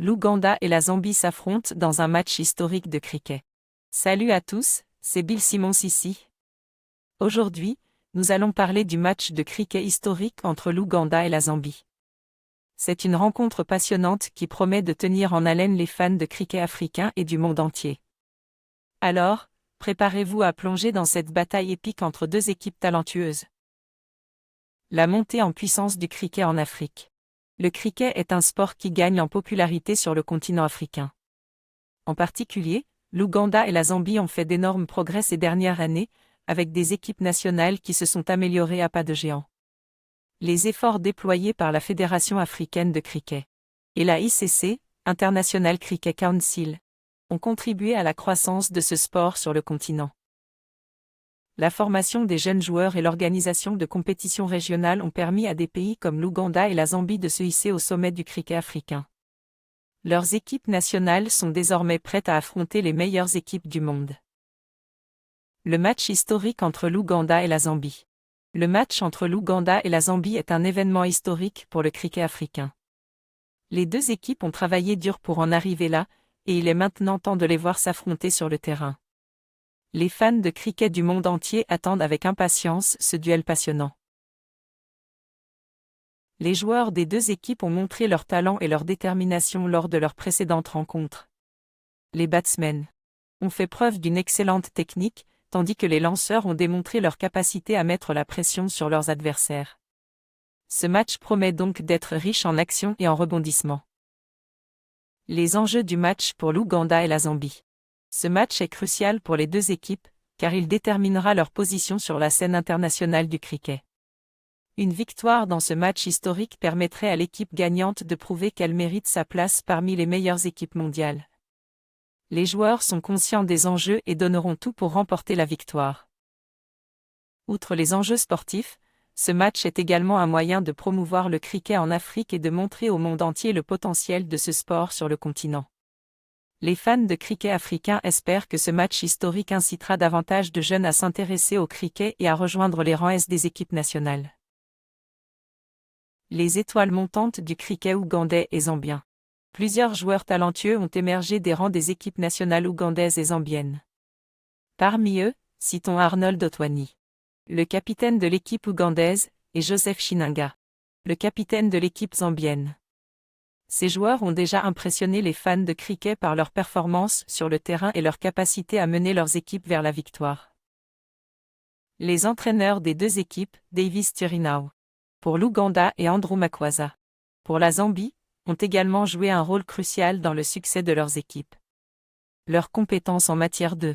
L'Ouganda et la Zambie s'affrontent dans un match historique de cricket. Salut à tous, c'est Bill Simmons ici. Aujourd'hui, nous allons parler du match de cricket historique entre l'Ouganda et la Zambie. C'est une rencontre passionnante qui promet de tenir en haleine les fans de cricket africain et du monde entier. Alors, préparez-vous à plonger dans cette bataille épique entre deux équipes talentueuses. La montée en puissance du cricket en Afrique. Le cricket est un sport qui gagne en popularité sur le continent africain. En particulier, l'Ouganda et la Zambie ont fait d'énormes progrès ces dernières années, avec des équipes nationales qui se sont améliorées à pas de géant. Les efforts déployés par la Fédération africaine de cricket et la ICC, International Cricket Council, ont contribué à la croissance de ce sport sur le continent. La formation des jeunes joueurs et l'organisation de compétitions régionales ont permis à des pays comme l'Ouganda et la Zambie de se hisser au sommet du cricket africain. Leurs équipes nationales sont désormais prêtes à affronter les meilleures équipes du monde. Le match historique entre l'Ouganda et la Zambie. Le match entre l'Ouganda et la Zambie est un événement historique pour le cricket africain. Les deux équipes ont travaillé dur pour en arriver là, et il est maintenant temps de les voir s'affronter sur le terrain. Les fans de cricket du monde entier attendent avec impatience ce duel passionnant. Les joueurs des deux équipes ont montré leur talent et leur détermination lors de leurs précédentes rencontres. Les batsmen ont fait preuve d'une excellente technique, tandis que les lanceurs ont démontré leur capacité à mettre la pression sur leurs adversaires. Ce match promet donc d'être riche en action et en rebondissements. Les enjeux du match pour l'Ouganda et la Zambie. Ce match est crucial pour les deux équipes, car il déterminera leur position sur la scène internationale du cricket. Une victoire dans ce match historique permettrait à l'équipe gagnante de prouver qu'elle mérite sa place parmi les meilleures équipes mondiales. Les joueurs sont conscients des enjeux et donneront tout pour remporter la victoire. Outre les enjeux sportifs, ce match est également un moyen de promouvoir le cricket en Afrique et de montrer au monde entier le potentiel de ce sport sur le continent. Les fans de cricket africain espèrent que ce match historique incitera davantage de jeunes à s'intéresser au cricket et à rejoindre les rangs des équipes nationales. Les étoiles montantes du cricket ougandais et zambien. Plusieurs joueurs talentueux ont émergé des rangs des équipes nationales ougandaises et zambiennes. Parmi eux, citons Arnold Otwani, le capitaine de l'équipe ougandaise, et Joseph Chinanga, le capitaine de l'équipe zambienne. Ces joueurs ont déjà impressionné les fans de cricket par leur performance sur le terrain et leur capacité à mener leurs équipes vers la victoire. Les entraîneurs des deux équipes, Davis Turinau, pour l'Ouganda et Andrew Makwaza, pour la Zambie, ont également joué un rôle crucial dans le succès de leurs équipes. Leurs compétences en matière de